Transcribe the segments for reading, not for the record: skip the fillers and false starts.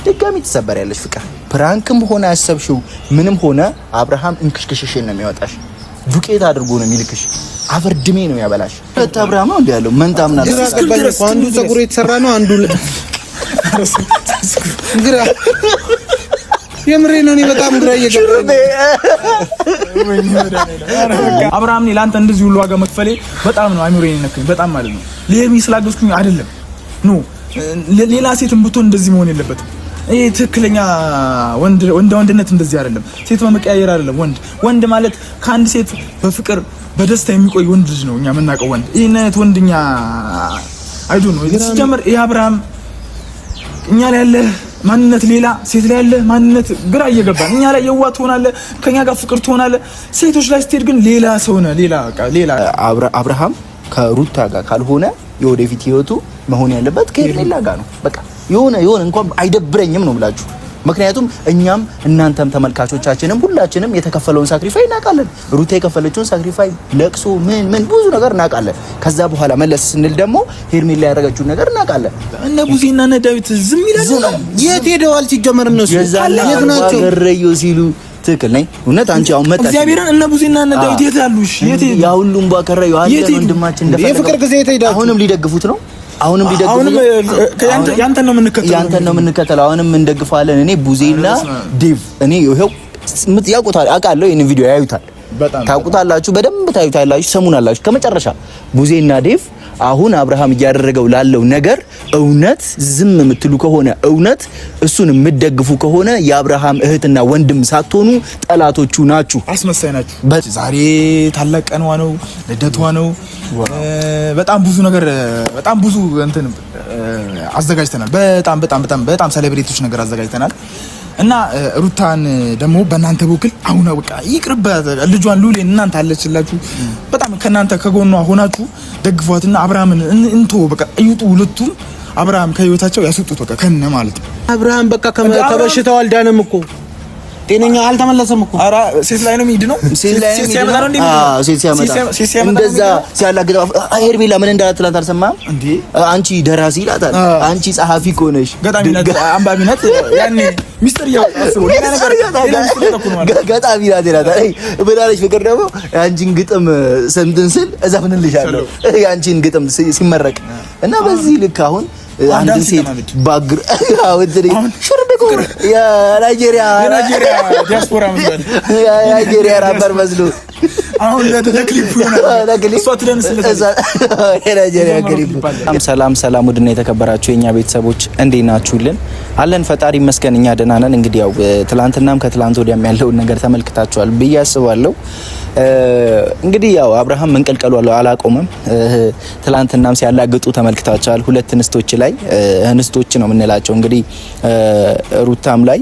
ድጋሚ ትሰበሪያለሽ ፍቅር። ፕራንክም ሆነ ያሰብሽው ምንም ሆነ አብርሃም እንክሽክሽሽን ነው የሚያወጣሽ። ዱቄት አድርጎ ነው የሚልክሽ። አፈር ድሜ ነው ያበላሽ። አብርሃም ነው እንዴ ያለው መንታምና አንዱ ፀጉር የተሰራ ነው አንዱ ግራ የምሬ ነው። እኔ በጣም ግራ እየገባኝ አብርሃም እኔ ላንተ እንደዚህ ሁሉ ዋጋ መክፈሌ በጣም ነው አይምሮዬን ነክኝ። በጣም ማለት ነው ለሄርሚ ስላገዝኩኝ አይደለም ኖ ሌላ ሴትም ብትሆን እንደዚህ መሆን የለበትም። ይሄ ትክክለኛ ወንድነት እንደዚህ አይደለም። ሴት በመቀያየር አይደለም ወንድ ማለት ከአንድ ሴት በፍቅር በደስታ የሚቆይ ወንድ ልጅ ነው እኛ የምናውቀው ወንድ። ይሄን አይነት ወንድኛ አይዱ ነው ሲጀምር። ይሄ አብርሃም እኛ ላይ ያለ ማንነት ሌላ፣ ሴት ላይ ያለ ማንነት ግራ እየገባን እኛ ላይ የዋህ ትሆናለህ፣ ከኛ ጋር ፍቅር ትሆናለህ። ሴቶች ላይ ስትሄድ ግን ሌላ ሰው ነህ። ሌላ አብርሃም ከሩታ ጋር ካልሆነ የወደፊት ህይወቱ መሆን ያለበት ከሄርሜላ ጋር ነው። በቃ የሆነ እንኳን አይደብረኝም ነው ብላችሁ። ምክንያቱም እኛም እናንተም ተመልካቾቻችንም ሁላችንም የተከፈለውን ሳክሪፋይ እናውቃለን። ሩታ የከፈለችውን ሳክሪፋይ ለቅሶ ምን ብዙ ነገር እናውቃለን። ከዛ በኋላ መለስ ስንል ደግሞ ሄርሜላ ያደረገችውን ነገር እናውቃለን። እነ ቡዜና እነ ዳዊት ዝም ይላሉ። የት ሄደዋል ሲጀመር እነሱ የት ናቸው? ገረዮ ሲሉ ትክክል ነኝ። እውነት አንቺ አሁን መጣሽ እግዚአብሔርን እነ ቡዜና እነ ዳዊት የት ያሉ? እሺ የት ያ ሁሉም ባከረዩ አለ ወንድማችን እንደፈለገ የፍቅር ጊዜ የት አሁንም ሊደግፉት ነው። አሁንም ያንተን ነው የምንከተለው። አሁንም እንደግፋለን። እኔ ቡዜና ዴቭ እኔ ይሄው ያውቁታል፣ አውቃለሁ። ይሄን ቪዲዮ ያዩታል፣ ታውቁታላችሁ፣ በደንብ ታዩታላችሁ፣ ሰሙናላችሁ ከመጨረሻ። ቡዜና ዴቭ አሁን አብርሃም እያደረገው ላለው ነገር እውነት ዝም የምትሉ ከሆነ እውነት እሱን የምትደግፉ ከሆነ የአብርሃም እህትና ወንድም ሳትሆኑ ጠላቶቹ ናችሁ፣ አስመሳይ ናችሁ። ዛሬ ታላቅ ቀኗ ነው፣ ልደቷ ነው። በጣም ብዙ ነገር በጣም ብዙ እንትን አዘጋጅተናል። በጣም ሴሌብሬቶች ነገር አዘጋጅተናል እና ሩታን ደግሞ በእናንተ በኩል አሁን በቃ ይቅርባት ልጇን ሉሌን እናንተ አለችላችሁ። በጣም ከናንተ ከጎኗ ሆናችሁ ደግፏትና አብርሃምን እንቶ በቃ እዩጡ ሁለቱም አብርሃም ከህይወታቸው ያስወጡት በቃ ከነ ማለት ነው። አብርሃም በቃ ከበሽታው አልዳነም እኮ ጤነኛ አልተመለሰም እኮ። አራ ሴት ላይ ነው የሚድ ነው። ሴት ላይ ሲያመጣ ነው እንዴ? ሴት ሲያመጣ እንደዛ ሲያላግጠው ሄርሜላ ምን እንዳላት ትላንት አልሰማህም እንዴ? አንቺ ደራሲ ይላታል፣ አንቺ ጸሐፊ ኮነሽ ገጣሚነት አንባቢነት ያኔ ሚስተር ያው ሌላ ነገር ገጣሚ ናት ይላታል። ብላለች ፍቅር ደግሞ አንቺን ግጥም ሰምተን ስል እዘፍንልሻለሁ አንቺን ግጥም ሲመረቅ እና በዚህ ልክ አሁን አንድ ሴት ባግር አውጥሪ ሽርብቁ የናይጄሪያ ዲያስፖራ መስል የናይጄሪያ ራፐር መስሎ አሁን ለክሊፑ ነው የናይጄሪያ ክሊፑ። ሰላም ውድና የተከበራችሁ የኛ ቤተሰቦች እንዴት ናችሁልን? አለን ፈጣሪ ይመስገን እኛ ደህና ነን። እንግዲህ ያው ትላንትናም ከትላንት ወዲያም ያለውን ነገር ተመልክታችኋል ብዬ አስባለሁ። እንግዲህ ያው አብርሃም መንቀልቀሉ አላቆመም። ትላንትናም ሲያላግጡ ተመልክታችኋል። ሁለት እንስቶች ላይ እንስቶች ነው የምንላቸው እንግዲህ ሩታም ላይ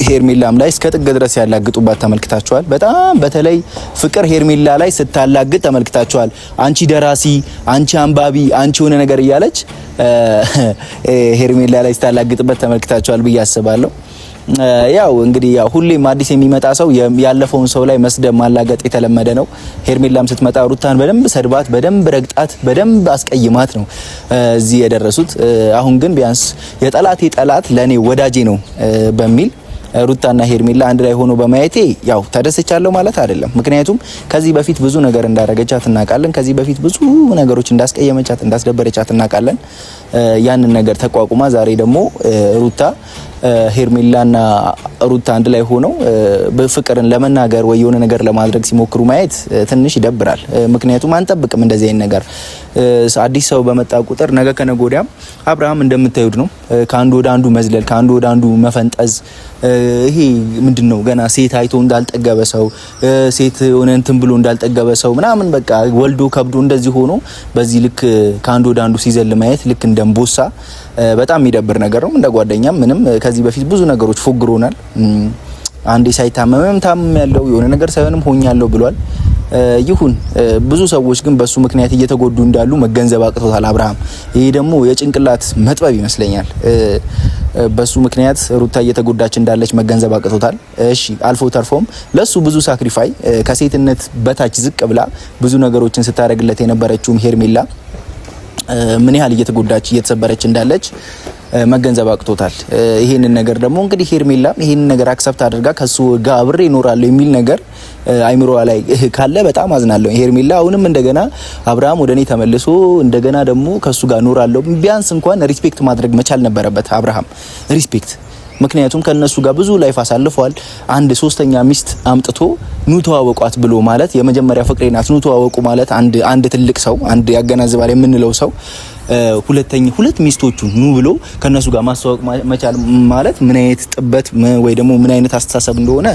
ሄርሜላም ላይ እስከ ጥግ ድረስ ያላግጡባት ተመልክታችኋል። በጣም በተለይ ፍቅር ሄርሜላ ላይ ስታላግጥ ተመልክታችኋል። አንቺ ደራሲ፣ አንቺ አንባቢ፣ አንቺ ሆነ ነገር እያለች ሄርሜላ ላይ ስታላግጥበት ተመልክታችኋል ብዬ አስባለሁ። ያው እንግዲህ ያው ሁሌም አዲስ የሚመጣ ሰው ያለፈውን ሰው ላይ መስደብ ማላገጥ የተለመደ ነው። ሄርሜላም ስትመጣ ሩታን በደንብ ሰድባት፣ በደንብ ረግጣት፣ በደንብ አስቀይማት ነው እዚህ የደረሱት። አሁን ግን ቢያንስ የጠላቴ ጠላት ለኔ ወዳጄ ነው በሚል ሩታና ሄርሜላ አንድ ላይ ሆኖ በማየቴ ያው ተደስቻለሁ ማለት አይደለም። ምክንያቱም ከዚህ በፊት ብዙ ነገር እንዳረገቻት እናውቃለን። ከዚህ በፊት ብዙ ነገሮች እንዳስቀየመቻት እንዳስደበረቻት እናውቃለን። ያንን ነገር ተቋቁማ ዛሬ ደግሞ ሩታ ሄርሜላና ሩታ አንድ ላይ ሆነው በፍቅርን ለመናገር ወይ የሆነ ነገር ለማድረግ ሲሞክሩ ማየት ትንሽ ይደብራል። ምክንያቱም አንጠብቅም እንደዚህ አይነት ነገር። አዲስ ሰው በመጣ ቁጥር ነገ ከነገ ወዲያም አብርሃም እንደምታዩት ነው ከአንዱ ወደ አንዱ መዝለል፣ ከአንዱ ወደ አንዱ መፈንጠዝ። ይሄ ምንድነው ገና ሴት አይቶ እንዳልጠገበ ሰው፣ ሴት ሆነ እንትን ብሎ እንዳልጠገበ ሰው ምናምን በቃ ወልዶ ከብዶ እንደዚህ ሆኖ በዚህ ልክ ከአንዱ ወደ አንዱ ሲዘል ማየት ልክ እንደምቦሳ በጣም የሚደብር ነገር ነው። እንደ ጓደኛም ምንም ከዚህ በፊት ብዙ ነገሮች ፎግሮናል። አንዴ ሳይታመምም ታመም ያለው የሆነ ነገር ሳይሆንም ሆኛለሁ ብሏል። ይሁን ብዙ ሰዎች ግን በሱ ምክንያት እየተጎዱ እንዳሉ መገንዘብ አቅቶታል አብርሃም። ይሄ ደግሞ የጭንቅላት መጥበብ ይመስለኛል። በሱ ምክንያት ሩታ እየተጎዳች እንዳለች መገንዘብ አቅቶታል። እሺ አልፎ ተርፎም ለሱ ብዙ ሳክሪፋይ ከሴትነት በታች ዝቅ ብላ ብዙ ነገሮችን ስታደርግለት የነበረችውም ሄርሜላ ምን ያህል እየተጎዳች እየተሰበረች እንዳለች መገንዘብ አቅቶታል። ይሄንን ነገር ደግሞ እንግዲህ ሄርሜላም ይሄንን ነገር አክሰፕት አድርጋ ከሱ ጋር አብሬ እኖራለሁ የሚል ነገር አይምሮዋ ላይ ካለ በጣም አዝናለሁ። ሄርሜላ አሁንም እንደገና አብርሃም ወደኔ ተመልሶ እንደገና ደግሞ ከሱ ጋር እኖራለሁ ቢያንስ እንኳን ሪስፔክት ማድረግ መቻል ነበረበት አብርሃም ሪስፔክት። ምክንያቱም ከነሱ ጋር ብዙ ላይፍ አሳልፈዋል። አንድ ሶስተኛ ሚስት አምጥቶ ኑ ተዋወቋት ብሎ ማለት የመጀመሪያ ፍቅሬ ናት ኑ ተዋወቁ ማለት አንድ ትልቅ ሰው አንድ ያገናዝባል የምንለው ሰው ሁለት ሚስቶቹን ኑ ብሎ ከነሱ ጋር ማስተዋወቅ መቻል ማለት ምን አይነት ጥበት ወይ ደግሞ ምን አይነት አስተሳሰብ እንደሆነ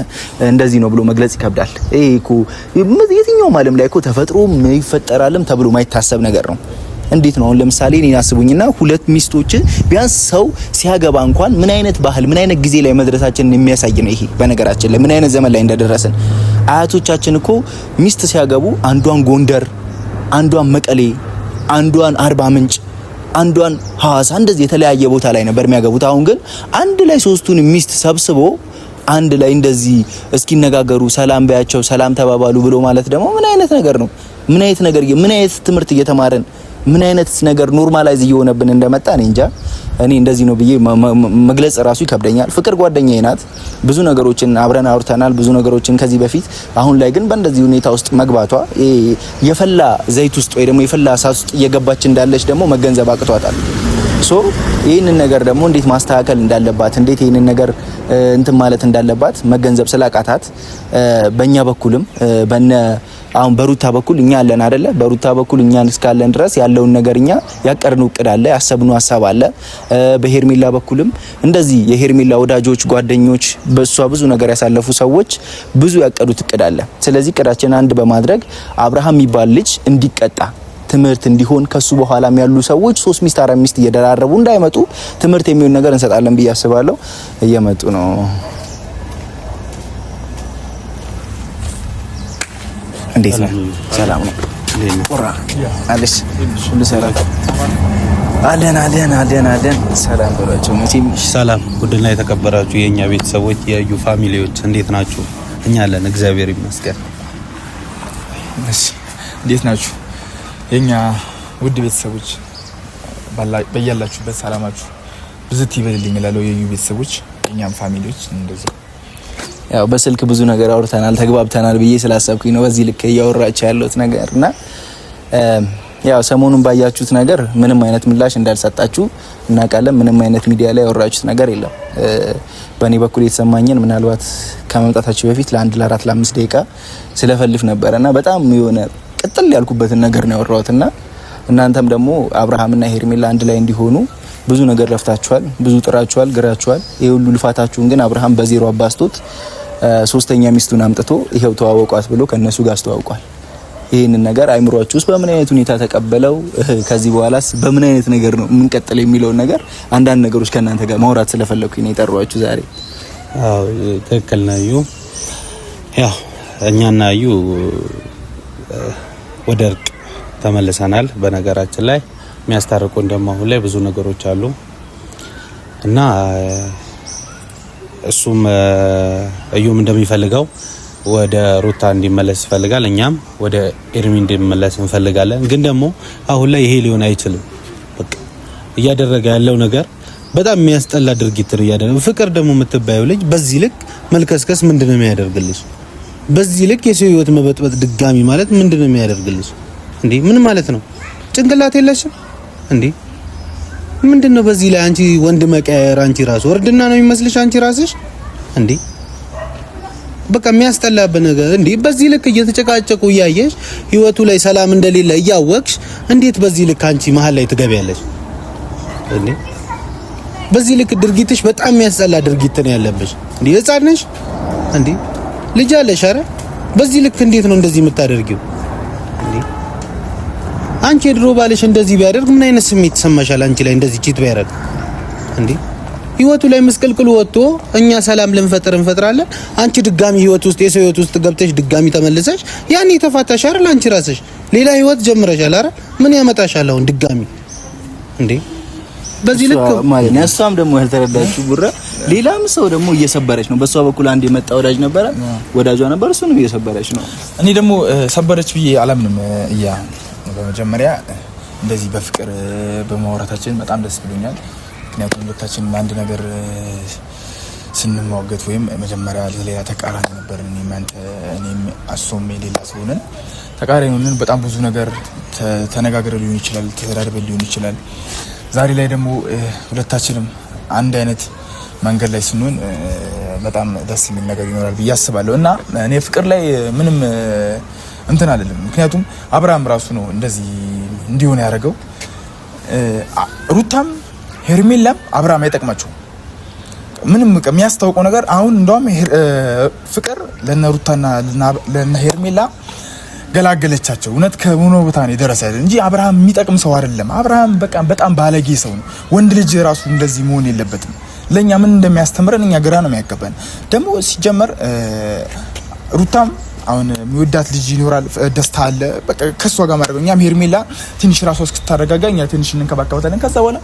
እንደዚህ ነው ብሎ መግለጽ ይከብዳል። ይሄ እኮ የትኛውም ዓለም ላይ እኮ ተፈጥሮ ይፈጠራልም ተብሎ ማይታሰብ ነገር ነው። እንዴት ነው አሁን ለምሳሌ እኔን አስቡኝና ሁለት ሚስቶች ቢያንስ ሰው ሲያገባ እንኳን ምን አይነት ባህል ምን አይነት ጊዜ ላይ መድረሳችንን የሚያሳይ ነው። ይሄ በነገራችን ላይ ምን አይነት ዘመን ላይ እንደደረስን አያቶቻችን እኮ ሚስት ሲያገቡ አንዷን ጎንደር፣ አንዷን መቀሌ፣ አንዷን አርባ ምንጭ፣ አንዷን ሐዋሳ እንደዚህ የተለያየ ቦታ ላይ ነበር የሚያገቡት። አሁን ግን አንድ ላይ ሶስቱን ሚስት ሰብስቦ አንድ ላይ እንደዚህ እስኪነጋገሩ ሰላም በያቸው ሰላም ተባባሉ ብሎ ማለት ደግሞ ምን አይነት ነገር ነው? ምን አይነት ትምህርት እየተማረን ምን አይነት ነገር ኖርማላይዝ እየሆነብን እንደመጣ እኔ እንጃ። እኔ እንደዚህ ነው ብዬ መግለጽ ራሱ ይከብደኛል። ፍቅር ጓደኛዬ ናት። ብዙ ነገሮችን አብረን አውርተናል፣ ብዙ ነገሮችን ከዚህ በፊት። አሁን ላይ ግን በእንደዚህ ሁኔታ ውስጥ መግባቷ የፈላ ዘይት ውስጥ ወይ ደግሞ የፈላ እሳት ውስጥ እየገባች እንዳለች ደግሞ መገንዘብ አቅቷታል። ሶ ይህንን ነገር ደግሞ እንዴት ማስተካከል እንዳለባት እንዴት ይህንን ነገር እንትን ማለት እንዳለባት መገንዘብ ስላቃታት በእኛ በኩልም አሁን በሩታ በኩል እኛ አለን አይደለ? በሩታ በኩል እኛን እስካለን ድረስ ያለውን ነገር እኛ ያቀርነው እቅድ አለ፣ ያሰብነው ሀሳብ አለ። በሄርሜላ በኩልም እንደዚህ የሄርሜላ ወዳጆች፣ ጓደኞች፣ በሷ ብዙ ነገር ያሳለፉ ሰዎች ብዙ ያቀዱት እቅድ አለ። ስለዚህ እቅዳችን አንድ በማድረግ አብርሃም የሚባል ልጅ እንዲቀጣ ትምህርት እንዲሆን ከሱ በኋላም ያሉ ሰዎች 3 ሚስት 4 ሚስት እየደራረቡ እንዳይመጡ ትምህርት የሚሆን ነገር እንሰጣለን ብዬ አስባለሁ። እየመጡ ነው። እንዴት ነው? ሰላም ነው? ቁራ አለሽ? ሁሉ ሰላም አለን። ሰላም ብሏቸው መቼም ሰላም። ውድና የተከበራችሁ የኛ ቤተሰቦች የዩ ፋሚሊዎች እንዴት ናችሁ? እኛ አለን እግዚአብሔር ይመስገን። እሺ እንዴት ናችሁ? የኛ ውድ ቤተሰቦች በያላችሁበት ሰላማችሁ ብዝት ይበልልኝ እላለሁ። የዩ ቤተሰቦች የኛም ፋሚሊዎች እንደዚህ ያው በስልክ ብዙ ነገር አውርተናል ተግባብተናል ብዬ ስላሰብኩኝ ነው በዚህ ልክ እያወራችሁ ያለሁት ነገርና ያው ሰሞኑን ባያችሁት ነገር ምንም አይነት ምላሽ እንዳልሰጣችሁ እናውቃለን። ምንም አይነት ሚዲያ ላይ ያወራችሁት ነገር የለም። በእኔ በኩል የተሰማኝን ምናልባት ከመምጣታችሁ በፊት ለ4 ለ5 ደቂቃ ስለፈልፍ ነበርና በጣም የሆነ ቅጥል ያልኩበትን ነገር ነው ያወራሁትና እናንተም ደግሞ አብርሃምና ሄርሜላ አንድ ላይ እንዲሆኑ ብዙ ነገር ለፍታችኋል፣ ብዙ ጥራችኋል፣ ግራችኋል። ይሄ ሁሉ ልፋታችሁን ግን አብርሃም በዜሮ አባስቶት ሶስተኛ ሚስቱን አምጥቶ ይሄው ተዋወቋት ብሎ ከነሱ ጋር አስተዋውቋል። ይሄንን ነገር አይምሮአችሁ ውስጥ በምን አይነት ሁኔታ ተቀበለው ከዚህ በኋላስ በምን አይነት ነገር ነው የምንቀጥለው የሚለው ነገር አንዳንድ ነገሮች ከእናንተ ጋር ማውራት ስለፈለኩኝ ነው የጠራኋችሁ ዛሬ። አዎ ትክክል ነው። ያው እኛና ዩ ወደ እርቅ ተመልሰናል። በነገራችን ላይ የሚያስታርቁን ደግሞ አሁን ላይ ብዙ ነገሮች አሉ እና እሱም እዩም እንደሚፈልገው ወደ ሩታ እንዲመለስ ይፈልጋል። እኛም ወደ ኤርሚ እንዲመለስ እንፈልጋለን። ግን ደግሞ አሁን ላይ ይሄ ሊሆን አይችልም። በቃ እያደረገ ያለው ነገር በጣም የሚያስጠላ ድርጊት ነው እያደረገ። ፍቅር ደግሞ የምትባየው ልጅ በዚህ ልክ መልከስከስ ምንድነው የሚያደርግልሽ? በዚህ ልክ የሰው ህይወት መበጥበጥ ድጋሚ ማለት ምንድነው የሚያደርግልሽ እንዴ? ምን ማለት ነው? ጭንቅላት የለሽም እንዴ? ምንድነው በዚህ ላይ አንቺ ወንድ መቀየር አንቺ ራስ ወርድና ነው የሚመስልሽ አንቺ ራስሽ እንዴ? በቃ የሚያስጠላበት ነገር እንዴ! በዚህ ልክ እየተጨቃጨቁ እያየሽ ህይወቱ ላይ ሰላም እንደሌለ እያወቅሽ እንዴት በዚህ ልክ አንቺ መሀል ላይ ትገቢያለሽ እንዴ? በዚህ ልክ ድርጊትሽ በጣም የሚያስጠላ ድርጊት ነው ያለብሽ እንዴ! ህፃን ነሽ እንዴ? ልጅ አለሽ። አረ በዚህ ልክ እንዴት ነው እንደዚህ የምታደርጊው እንዴ? አንቺ ድሮ ባለሽ እንደዚህ ቢያደርግ ምን አይነት ስሜት ተሰማሻል? አንቺ ላይ እንደዚህ ቺት ቢያደርግ እንዴ? ህይወቱ ላይ መስቀልቅሉ ወጥቶ እኛ ሰላም ልንፈጥር እንፈጥራለን። አንቺ ድጋሚ ህይወት ውስጥ የሰው ህይወት ውስጥ ገብተሽ ድጋሚ ተመልሰሽ ያኔ ተፋታሽ አይደል? አንቺ ራስሽ ሌላ ህይወት ጀምረሻል። አረ ምን ያመጣሻል አሁን ድጋሚ እንዴ? በዚህ ልክ ማለት ነው። እሷም ደግሞ ያልተረዳችሁ ጉራ ሌላም ሰው ደግሞ እየሰበረች ነው። በሷ በኩል አንድ የመጣ ወዳጅ ነበረ፣ ወዳጇ ነበር፣ እሱንም እየሰበረች ነው። እኔ ደግሞ ሰበረች ብዬ አላምንም። በመጀመሪያ እንደዚህ በፍቅር በማውራታችን በጣም ደስ ብሎኛል። ምክንያቱም ሁለታችንም አንድ ነገር ስንሟገት ወይም መጀመሪያ ሌላ ተቃራኒ ነበር። እኔም አሶም ሌላ ስለሆነን ተቃራኒ ሆነን በጣም ብዙ ነገር ተነጋግረን ሊሆን ይችላል፣ ተደራድበን ሊሆን ይችላል። ዛሬ ላይ ደግሞ ሁለታችንም አንድ አይነት መንገድ ላይ ስንሆን በጣም ደስ የሚል ነገር ይኖራል ብዬ አስባለሁ እና እኔ ፍቅር ላይ ምንም እንትን አይደለም። ምክንያቱም አብርሃም ራሱ ነው እንደዚህ እንዲሆን ያደረገው። ሩታም ሄርሜላም አብርሃም አይጠቅማቸውም። ምንም የሚያስታውቀው ነገር አሁን እንደውም ፍቅር ለነ ሩታና ለነ ሄርሜላ ገላገለቻቸው። እውነት ከሆነ ቦታ ነው የደረሰ እንጂ አብርሃም የሚጠቅም ሰው አይደለም። አብርሃም በጣም ባለጌ ሰው ነው። ወንድ ልጅ ራሱ እንደዚህ መሆን የለበትም። ለኛ ምን እንደሚያስተምረን እኛ ግራ ነው የሚያገባን። ደግሞ ሲጀመር ሩታም አሁን የሚወዳት ልጅ ይኖራል፣ ደስታ አለ። በቃ ከሷ ጋር ማድረግ እኛም ሄርሜላ ትንሽ ራሷ እስክታረጋጋ እኛ ትንሽ እንከባከባታለን። ከዛ በኋላ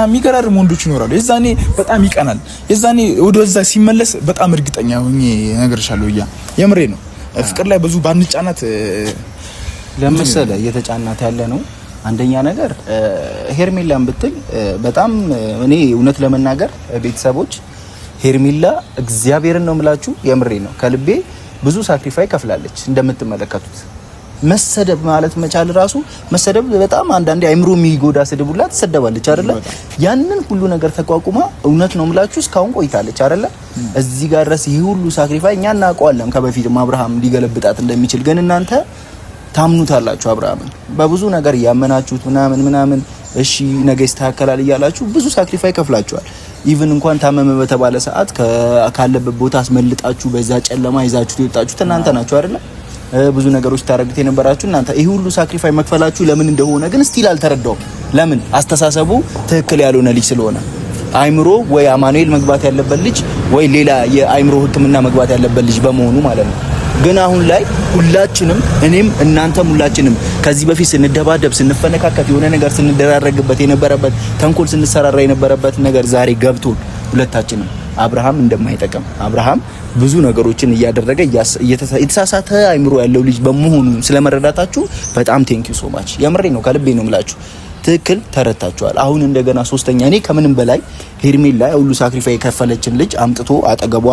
የሚገራርም ወንዶች ይኖራሉ። የዛኔ በጣም ይቀናል። የዛኔ ወደዛ ሲመለስ በጣም እርግጠኛ ሆኜ እነግርሻለሁ። የምሬ ነው። ፍቅር ላይ ብዙ ባንጫናት ለምሳሌ እየተጫናት ያለ ነው። አንደኛ ነገር ሄርሜላን ብትል በጣም እኔ እውነት ለመናገር ቤተሰቦች ሄርሜላ እግዚአብሔርን ነው የምላችሁ፣ የምሬ ነው ከልቤ ብዙ ሳክሪፋይ ከፍላለች። እንደምትመለከቱት መሰደብ ማለት መቻል ራሱ መሰደብ በጣም አንዳንዴ አይምሮ የሚጎዳ ስድብ ሁላ ትሰደባለች አይደለ? ያንን ሁሉ ነገር ተቋቁማ እውነት ነው የምላችሁ እስካሁን ቆይታለች አይደለ? እዚህ ጋር ድረስ ይሄ ሁሉ ሳክሪፋይ እኛ እናውቀዋለን ከበፊትም አብርሃም ሊገለብጣት እንደሚችል። ግን እናንተ ታምኑታላችሁ አብርሃምን በብዙ ነገር እያመናችሁት ምናምን እሺ ነገ ይስተካከላል እያላችሁ ብዙ ሳክሪፋይ ከፍላችኋል። ኢቭን እንኳን ታመመ በተባለ ሰዓት ካለበት ቦታ አስመልጣችሁ በዛ ጨለማ ይዛችሁ ትወጣችሁት እናንተ ናችሁ አይደለ? ብዙ ነገሮች ታረግት የነበራችሁ እናንተ። ይሄ ሁሉ ሳክሪፋይ መክፈላችሁ ለምን እንደሆነ ግን ስቲል አልተረዳውም። ለምን? አስተሳሰቡ ትክክል ያልሆነ ልጅ ስለሆነ አይምሮ ወይ አማኑኤል መግባት ያለበት ልጅ ወይ ሌላ የአይምሮ ሕክምና መግባት ያለበት ልጅ በመሆኑ ማለት ነው። ግን አሁን ላይ ሁላችንም እኔም እናንተም ሁላችንም ከዚህ በፊት ስንደባደብ ስንፈነካከት የሆነ ነገር ስንደራረግበት የነበረበት ተንኮል ስንሰራራ የነበረበት ነገር ዛሬ ገብቶን ሁለታችንም አብርሃም እንደማይጠቅም አብርሃም ብዙ ነገሮችን እያደረገ የተሳሳተ አይምሮ ያለው ልጅ በመሆኑ ስለመረዳታችሁ በጣም ቴንክ ዩ ሶ ማች። የምሬ ነው ከልቤ ነው የምላችሁ። ትክክል ተረታችኋል። አሁን እንደገና ሶስተኛ እኔ ከምንም በላይ ሄርሜላ ሁሉ ሳክሪፋይ የከፈለችን ልጅ አምጥቶ አጠገቧ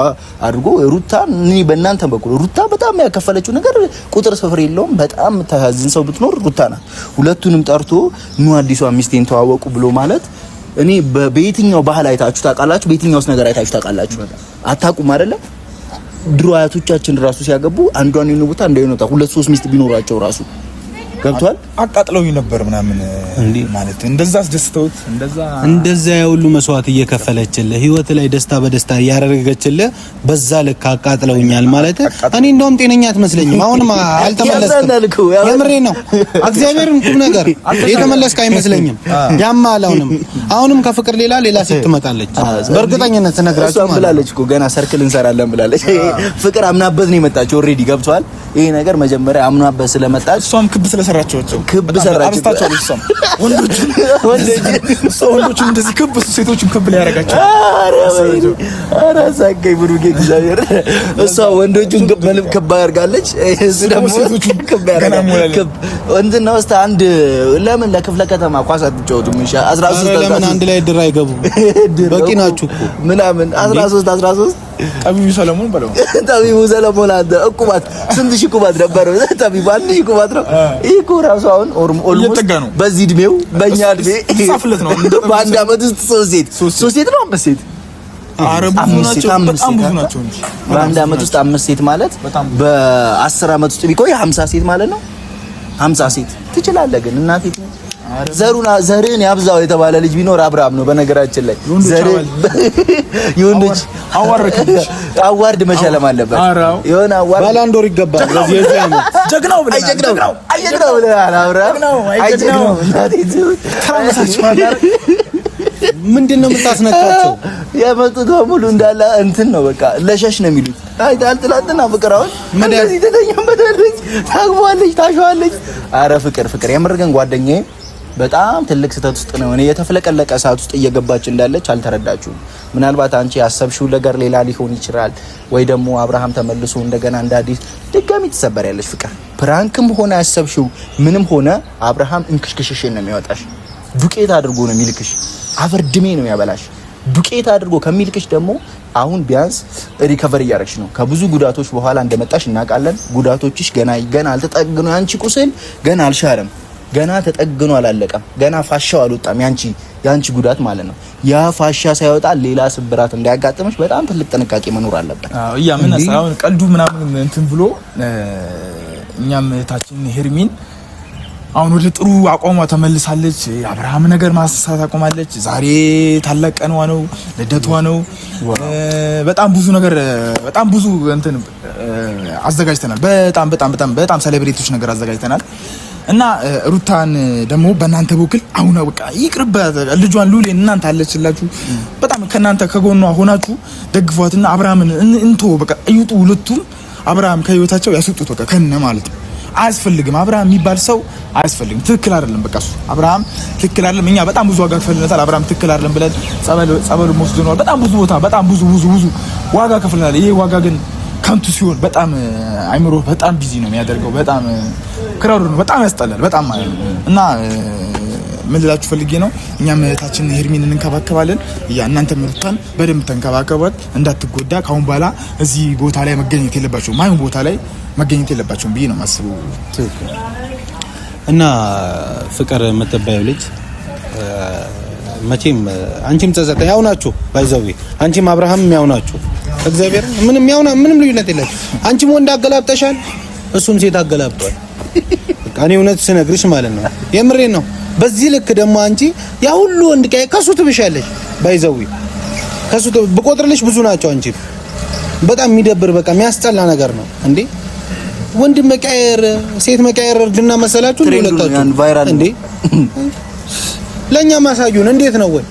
አድርጎ ሩታ እኔ በእናንተ በኩል ሩታ በጣም ያከፈለችው ነገር ቁጥር ስፍር የለውም። በጣም ታዝን ሰው ብትኖር ሩታ ናት። ሁለቱንም ጠርቶ ኑ አዲሷ ሚስቴን ተዋወቁ ብሎ ማለት እኔ በየትኛው ባህል አይታችሁ ታውቃላችሁ? በየትኛውስ ነገር አይታችሁ ታውቃላችሁ? አታውቁም አይደለም? ድሮ አያቶቻችን ራሱ ሲያገቡ አንዷን የሆነ ቦታ እንዳይኖታ ሁለት ሶስት ሚስት ቢኖራቸው ራሱ ገብቷል። አቃጥለው ነበር ምናምን እንዴ ማለት እንደዛ አስደስተውት እንደዛ ያውሉ መስዋዕት እየከፈለችልህ ህይወት ላይ ደስታ በደስታ ያረጋገችልህ በዛ ልክ አቃጥለውኛል ማለት እኔ እንደውም ጤነኛ አትመስለኝም። አሁንም አልተመለስኩም። የምሬ ነው እግዚአብሔርን ቁም ነገር የተመለስክ አይመስለኝም። ያማል አሁንም ከፍቅር ሌላ ሴት ትመጣለች በእርግጠኝነት ተነግራችሁ ማለት ብላለች እኮ ገና ሰርክል እንሰራለን ብላለች። ፍቅር አምናበት ነው የመጣችው። ኦሬዲ ገብቷል ይሄ ነገር መጀመሪያ አምናበት ስለመጣች እሷም ክብ ስለሰራቸው ክብ ሰራቸው እሷም ወንዶቹ እንደዚህ ክብ ሴቶቹን ክብ ላይ ያረጋቸው። አረ ሳቀይ ብሩጌ እግዚአብሔር እሷ ወንዶቹን ክብ ያርጋለች። እሱ ደግሞ ሴቶቹን ክብ ያረጋል። ክብ እንትን ነው። እስቲ አንድ ለምን ለክፍለ ከተማ ኳስ አትጫወቱም? 13 ለምን አንድ ላይ ድራ አይገቡ? በቂ ናችሁ እኮ ምናምን 13 ጠቢቡ ሰለሞን በለው ጠቢቡ ሰለሞን አንተ እቁባት ስንት ሺህ እቁባት ነበር? ጠቢቡ አንድ ሺህ እቁባት ነው። ይሄ እኮ ራሱ አሁን ኦልሞስት በዚህ እድሜው በእኛ እድሜ ሳፍለት ነው። በአንድ አመት ውስጥ ሶስት ሴት ነው አምስት ሴት አረቡ ናቸው። በጣም ብዙ ናቸው እንጂ በአንድ አመት ውስጥ አምስት ሴት ማለት በ10 አመት ውስጥ ቢቆይ 50 ሴት ማለት ነው። 50 ሴት ትችላለህ። ግን እናቴ ዘርን ያብዛው የተባለ ልጅ ቢኖር አብርሃም ነው። በነገራችን ላይ የወንዶች አዋርድ መሸለም አለበት። የሆነ አዋርድ ባላንዶር ይገባል። ለዚህ የዚህ አመት ጀግናው ብለናል። አብርሃም አይጀግናው ምንድነው የምታስነካቸው? የመጡት ሙሉ እንዳለ እንትን ነው በቃ ለሸሽ ነው የሚሉት። አይታል ትላንትና ፍቅር አሁን እንደዚህ ተተኛበታለች፣ ታግቧለች፣ ታሸዋለች። አረ ፍቅር የምር ግን ጓደኛዬ በጣም ትልቅ ስህተት ውስጥ ነው። እኔ የተፈለቀለቀ ሰዓት ውስጥ እየገባች እንዳለች አልተረዳችሁም። ምናልባት አንቺ ያሰብሽው ነገር ሌላ ሊሆን ይችላል፣ ወይ ደግሞ አብርሃም ተመልሶ እንደገና እንደ አዲስ ድጋሚ ትሰበሪያለሽ። ፍቅር ፕራንክም ሆነ ያሰብሽው ምንም ሆነ አብርሃም እንክሽክሽሽን ነው የሚያወጣሽ። ዱቄት አድርጎ ነው የሚልክሽ። አፈርድሜ ነው ያበላሽ። ዱቄት አድርጎ ከሚልክሽ ደግሞ አሁን ቢያንስ ሪከቨር እያደረግሽ ነው። ከብዙ ጉዳቶች በኋላ እንደመጣሽ እናውቃለን። ጉዳቶችሽ ገና አልተጠግኑ። ያንቺ ቁስል ገና አልሻረም። ገና ተጠግኖ አላለቀም። ገና ፋሻው አልወጣም። ያንቺ ጉዳት ማለት ነው። ያ ፋሻ ሳይወጣ ሌላ ስብራት እንዳያጋጥምሽ በጣም ትልቅ ጥንቃቄ መኖር አለበት። ያ ምን አሁን ቀልዱ ምናምን እንትን ብሎ እኛም እህታችን ሄርሚን አሁን ወደ ጥሩ አቋሟ ተመልሳለች። አብርሃም ነገር ማሳሳት አቆማለች። ዛሬ ታላቅ ቀኗ ነው፣ ልደቷ ነው። በጣም ብዙ ነገር በጣም ብዙ እንትን አዘጋጅተናል። በጣም ሴሌብሬቶች ነገር አዘጋጅተናል እና ሩታን ደግሞ በእናንተ በኩል አሁን በቃ ይቅርባት ልጇን ሉሌን እናንተ አለችላችሁ። በጣም ከናንተ ከጎኗ ሆናችሁ ደግፏትና አብርሃምን እንቶ በቃ እዩጡ። ሁለቱም አብርሃም ከህይወታቸው ያስወጡት በቃ ከነ ማለት ነው። አያስፈልግም። አብርሃም የሚባል ሰው አያስፈልግም። ትክክል አይደለም። በቃ እሱ አብርሃም ትክክል አይደለም። እኛ በጣም ብዙ ዋጋ ከፍለናል። አብርሃም ትክክል አይደለም ብለን ጸበል ወስደናል። በጣም ብዙ ቦታ በጣም ብዙ ዋጋ ከፍለናል። ይሄ ዋጋ ግን ከንቱ ሲሆን በጣም አይምሮ በጣም ቢዚ ነው የሚያደርገው። በጣም ክራውድ ነው። በጣም ያስጠላል። በጣም ማለት ነው። እና ምን ልላችሁ ፈልጌ ነው፣ እኛም እህታችን ሄርሚን እንንከባከባለን። እናንተም ሩታን በደንብ ተንከባከቧት እንዳትጎዳ። ካሁን በኋላ እዚህ ቦታ ላይ መገኘት የለባቸውም። ማይሆን ቦታ ላይ መገኘት የለባቸውም ብዬ ነው የማስበው። እና ፍቅር የምትባየው ልጅ መቼም አንቺም ጸጸተ ያው ናችሁ ባይዘው አንቺም አብርሃም ያው ናችሁ። እግዚአብሔር ምንም ልዩነት የላችሁ። አንቺም ወንድ አገላብጠሻል፣ እሱም ሴት አገላብጧል። እኔ እውነት ስነግርሽ ማለት ነው የምሬን ነው። በዚህ ልክ ደግሞ አንቺ ያ ሁሉ ወንድ ከሱ ትብሻለሽ። ባይዘው ከሱ ብቆጥርልሽ ብዙ ናቸው። አንቺ በጣም የሚደብር በቃ የሚያስጠላ ነገር ነው እንዴ! ወንድ መቀየር ሴት መቀየር እርድና መሰላችሁ እንደለታችሁ እንዴ? ለኛ ማሳዩን እንዴት ነው ወይ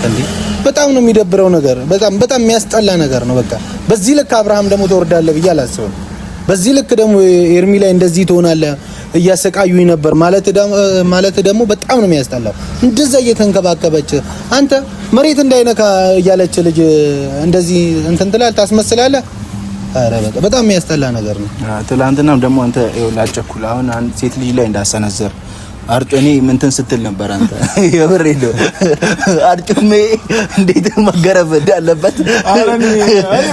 እንዴ? በጣም ነው የሚደብረው ነገር። በጣም የሚያስጠላ ነገር ነው። በቃ በዚህ ልክ አብርሃም ደግሞ ተወርዳለህ ብዬ አላስብም። በዚህ ልክ ደግሞ ኤርሚ ላይ እንደዚህ ትሆናለህ እያሰቃዩኝ ነበር ማለት ደግሞ በጣም ነው የሚያስጠላው። እንደዛ እየተንከባከበች አንተ መሬት እንዳይነካ እያለች ልጅ እንደዚህ እንትን ትላለህ፣ ታስመስላለህ። አረ በጣም የሚያስጠላ ነገር ነው። ትላንትናም ደግሞ አንተ ላጨኩል አሁን ሴት ልጅ ላይ እንዳሰነዘር እኔ እንትን ስትል ነበር። አንተ የብር ሄዶ አርጩሜ እንዴት መገረፍ እንዳለበት አረኒ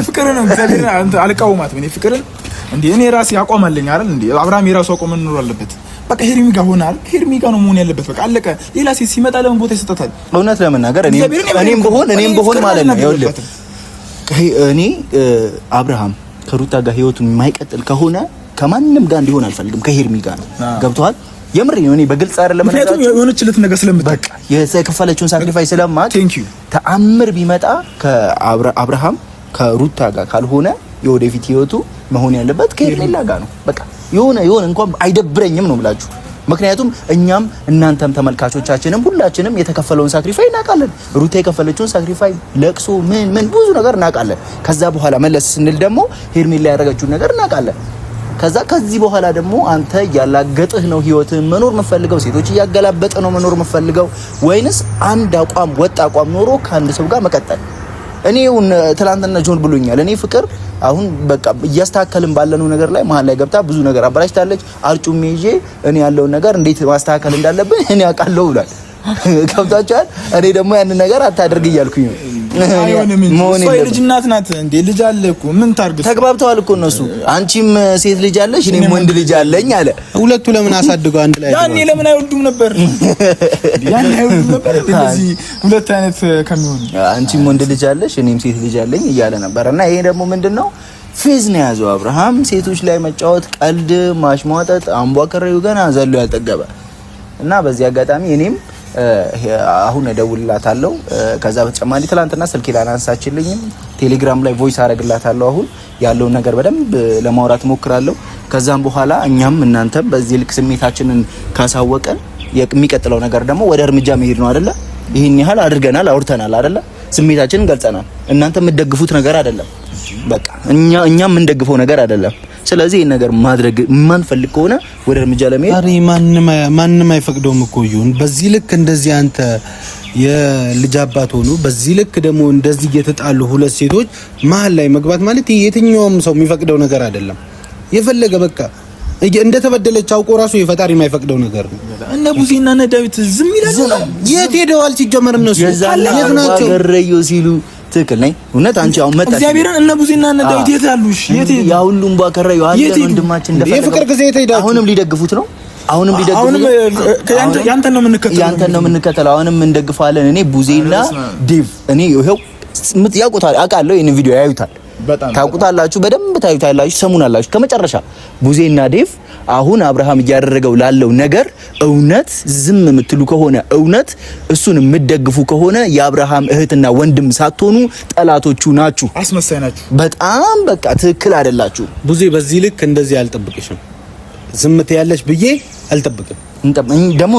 ፍቅር ነው። እግዚአብሔር አንተ አልቃወማትም። እኔ ፍቅርን እንዴ እኔ ራሴ አቆማለኝ አይደል እንዴ? አብርሃም የራሱ አቆም መኖር አለበት። በቃ ሄርሚ ጋር ሆናል። ሄርሚ ጋር ነው መሆን ያለበት። በቃ አለቀ። ሌላ ሴት ሲመጣ ለምን ቦታ ይሰጣታል? እውነት ለመናገር እኔም ብሆን ማለት ነው ይኸውልህ እኔ አብርሃም ከሩታ ጋር ህይወቱን የማይቀጥል ከሆነ ከማንም ጋር እንዲሆን አልፈልግም። ከሄርሚ ጋር ነው። ገብቶሃል? የምር ነው። እኔ በግልጽ አይደለም ማለት ነው። የሆነችለት ነገር ስለምትበቃ የከፈለችውን ሳክሪፋይስ ስለማት ተአምር ቢመጣ ከአብርሃም ከሩታ ጋር ካልሆነ የወደፊት ህይወቱ መሆን ያለበት ከሄርሜላ ጋር ነው። በቃ የሆነ እንኳን አይደብረኝም ነው የምላችሁ። ምክንያቱም እኛም እናንተም ተመልካቾቻችንም ሁላችንም የተከፈለውን ሳክሪፋይ እናውቃለን። ሩታ የከፈለችውን ሳክሪፋይ ለቅሶ ምን ብዙ ነገር እናውቃለን። ከዛ በኋላ መለስ ስንል ደግሞ ሄርሜላ ያደረገችውን ነገር እናውቃለን። ከዚህ በኋላ ደግሞ አንተ ያላገጥህ ነው ህይወትን መኖር መፈልገው፣ ሴቶች እያገላበጠ ነው መኖር መፈልገው፣ ወይንስ አንድ አቋም ወጥ አቋም ኖሮ ከአንድ ሰው ጋር መቀጠል? እኔው ትላንትና ጆን ብሎኛል። እኔ ፍቅር አሁን በቃ እያስተካከልን ባለነው ነገር ላይ መሀል ላይ ገብታ ብዙ ነገር አበላሽታለች። አርጩሜ ይዤ እኔ ያለውን ነገር እንዴት ማስተካከል እንዳለብን እኔ አውቃለሁ ብሏል። ገብታችኋል? እኔ ደግሞ ያን ነገር አታደርግ እያልኩኝ ነው። አይሆንም እንጂ ሰው ልጅ እናት ናት እንዴ? ልጅ አለ እኮ ምን ታርግ? ተግባብተዋል እኮ እነሱ። አንቺም ሴት ልጅ አለሽ እኔም ወንድ ልጅ አለኝ አለ። ሁለቱ ለምን አሳድገው አንድ ላይ? ያኔ ለምን አይወልዱም ነበር? ያኔ አይወልዱም ነበር እንደዚህ ሁለት አይነት ከሚሆኑ። አንቺም ወንድ ልጅ አለሽ እኔም ሴት ልጅ አለኝ እያለ ነበርና ይሄ ደግሞ ምንድነው ፌዝ ነው ያዘው አብርሃም። ሴቶች ላይ መጫወት፣ ቀልድ ማሽሟጠጥ፣ አምቧከረዩ ገና ዘሎ ያልጠገበ እና በዚህ አጋጣሚ እኔም አሁን እደውልላታለሁ። ከዛ በተጨማሪ ትላንትና ስልኬ ላናንሳችልኝም ቴሌግራም ላይ ቮይስ አረግላታለሁ። አሁን ያለውን ነገር በደንብ ለማውራት ሞክራለሁ። ከዛም በኋላ እኛም እናንተም በዚህ ልክ ስሜታችንን ካሳወቀን የሚቀጥለው ነገር ደግሞ ወደ እርምጃ መሄድ ነው አይደለ? ይሄን ያህል አድርገናል፣ አውርተናል አይደለ? ስሜታችንን ገልጸናል። እናንተ የምትደግፉት ነገር አይደለም። በቃ እኛም የምንደግፈው ነገር አይደለም። ስለዚህ ይሄን ነገር ማድረግ ማንፈልግ ከሆነ ወደ እርምጃ ለመሄድ አሪ ማንንም አይፈቅደውም እኮ ይሁን። በዚህ ልክ እንደዚህ አንተ የልጅ አባት ሆኖ በዚህ ልክ ደግሞ እንደዚህ እየተጣሉ ሁለት ሴቶች መሀል ላይ መግባት ማለት የትኛውም ሰው የሚፈቅደው ነገር አይደለም። የፈለገ በቃ እንደተበደለች አውቆ ራሱ የፈጣሪ የማይፈቅደው ነገር ነው። እነ ቡዜና እነ ዳዊት ዝም ይላሉ። የት ሄደዋል ሲጀመር እነሱ የት ናቸው? ገረዮ ሲሉ ትክክል ነኝ። እውነት አንቺ አሁን መጣሽ እግዚአብሔርን እነ ቡዜና እነ ዳዊት የት ያሉሽ? የት ያ ሁሉም ባከራዩ አለ ወንድማችን እንደፈለገ የፍቅር ጊዜ የት አሁንም ሊደግፉት ነው። አሁንም ያንተን ነው የምንከተለው። አሁንም እንደግፋለን። እኔ ቡዜና ዴቭ እኔ ይሄው ያውቁታል፣ አውቃለሁ። ይሄን ቪዲዮ ያዩታል፣ ታውቁታላችሁ፣ በደንብ ታዩታላችሁ፣ ሰሙናላችሁ። ከመጨረሻ ቡዜና ዴቭ አሁን አብርሃም እያደረገው ላለው ነገር እውነት ዝም የምትሉ ከሆነ እውነት እሱን የምትደግፉ ከሆነ የአብርሃም እህትና ወንድም ሳትሆኑ ጠላቶቹ ናችሁ፣ አስመሳይ ናችሁ። በጣም በቃ ትክክል አይደላችሁ። ቡዜ በዚህ ልክ እንደዚህ አልጠብቅሽም። ዝምት ያለሽ ብዬ አልጠብቅም። ደግሞ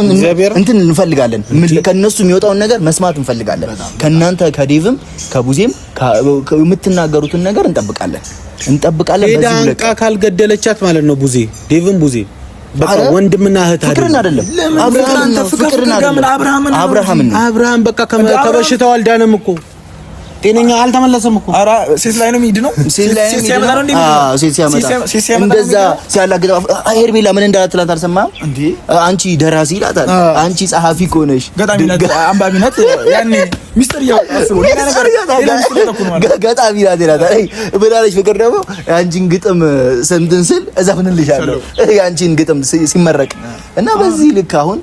እንትን እንፈልጋለን፣ ከነሱ የሚወጣውን ነገር መስማት እንፈልጋለን። ከናንተ ከዴቭም ከቡዜም የምትናገሩትን ነገር እንጠብቃለን። በዚህ ለቃ ካልገደለቻት ማለት ነው። ቡዜ ዴቭም ቡዜ በቃ ወንድምና እህት ፍቅርን አይደለም አብርሃም በቃ ከበሽታው አልዳነም እኮ ጤነኛ አልተመለሰም እኮ። አራ ሴት ላይ ነው የሚድነው። ሴት ሲያመጣ እንደዛ ሲያላግጥ ሄርሜላ ምን እንዳላት ትላንት አልሰማህም እንዴ? አንቺ ደራሲ ይላታል። አንቺ ጸሐፊ ኮነሽ ገጣሚነት አንባቢነት ያኔ ሚስተር ያው ሌላ ነገር ገጣሚ ናት ይላታል። ብላለች። ፍቅር ደግሞ አንቺን ግጥም ሰምተን ስል እዘፍንልሻለሁ ያንቺን ግጥም ሲመረቅ እና በዚህ ልክ አሁን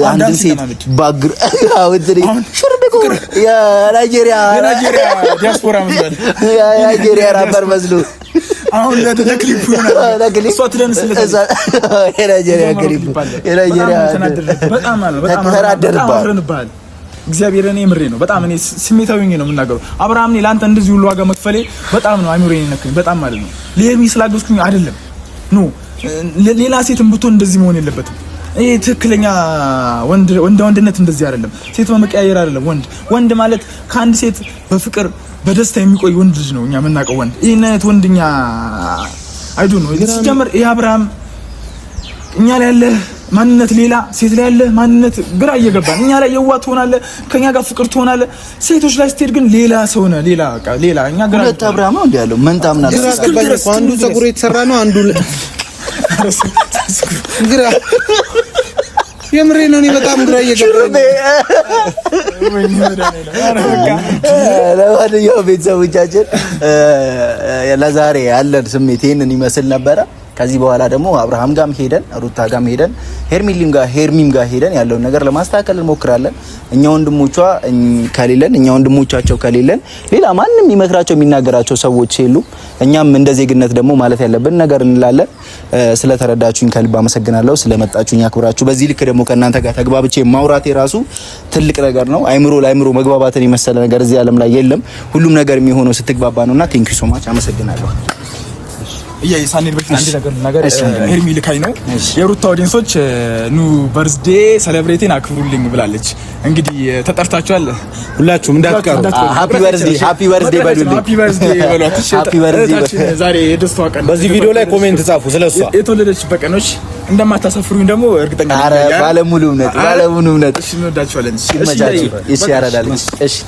አንድ ሴት ባግር አውጥሪ ሽርብቁ የናይጄሪያ ዲያስፖራ መስሏል። የናይጄሪያ ራፐር መስሎ አሁን ለክሊፑ ነው እሷ ትደንስለት የናይጄሪያ ክሊፕ የናይጄሪያ በጣም ተራደርባል። እግዚአብሔር እኔ ምሬ ነው። በጣም እኔ ስሜታዊ ነው የምናገረው። አብርሃም እኔ ላንተ እንደዚህ ሁሉ ዋጋ መክፈሌ በጣም ነው አይምሮዬን ነክኝ። በጣም ማለት ነው ለሄርሚ ስላገዝኩኝ አይደለም ኖ ሌላ ሴትም ብትሆን እንደዚህ መሆን የለበትም። ይሄ ትክክለኛ ወንድነት እንደዚህ አይደለም። ሴት በመቀያየር አይደለም። ወንድ ማለት ከአንድ ሴት በፍቅር በደስታ የሚቆይ ወንድ ልጅ ነው እኛ የምናውቀው ወንድ። ይሄን አይነት ወንድኛ አይዱ ነው ሲጀምር። ይሄ አብርሃም እኛ ላይ ያለ ማንነት ሌላ፣ ሴት ላይ ያለ ማንነት ግራ እየገባን እኛ ላይ የዋህ ትሆናለህ፣ ከኛ ጋር ፍቅር ትሆናለህ። ሴቶች ላይ ስትሄድ ግን ሌላ ሰው ነህ። ሌላ እኛ ግራ ሁለት አብርሃም ነው እንዴ ያለው መንታምና አንዱ ፀጉር የተሰራ ነው አንዱ ግራ የምሬ ነው። እኔ በጣም ግራ እየገባኝ ለማንኛውም ቤተሰቦቻችን ለዛሬ ያለን ስሜት ይሄንን ይመስል ነበረ። ከዚህ በኋላ ደግሞ አብርሃም ጋርም ሄደን ሩታ ጋርም ሄደን ሄርሚም ጋር ሄደን ያለውን ነገር ለማስተካከል እንሞክራለን። እኛ ወንድሞቻቸው ከሌለን ሌላ ማንም የሚመክራቸው የሚናገራቸው ሰዎች የሉ። እኛም እንደ ዜግነት ደግሞ ማለት ያለብን ነገር እንላለን። ስለተረዳችሁኝ ከልብ አመሰግናለሁ። ስለመጣችሁኝ አክብራችሁ በዚህ ልክ ደግሞ ከእናንተ ጋር ተግባብቼ ማውራቴ ራሱ ትልቅ ነገር ነው። አይምሮ ለአይምሮ መግባባትን የመሰለ ነገር እዚህ ዓለም ላይ የለም። ሁሉም ነገር የሚሆነው ስትግባባ ነውና ቴንክ ዩ ሶ ማች አመሰግናለሁ። የሳኔል በፊት አንድ ነገር ሄርሚ ልካኝ ነው የሩታ ኦዲየንሶች ኑ በርዝዴ ሴሌብሬቲን አክብሩልኝ ብላለች። እንግዲህ ተጠርታችኋል ሁላችሁም እንዳትቀሩ። ሃፒ በርዝዴ በሉልኝ። ሃፒ በርዝዴ ዛሬ የደስታዋ ቀን። በዚህ ቪዲዮ ላይ ኮሜንት ጻፉ ስለሷ የተወለደችበት ቀኖች እንደማታሳፍሩኝ ደግሞ እርግጠኛ ነኝ። ባለሙሉ እምነት እሺ እንወዳችኋለን። እሺ ያራዳል። እሺ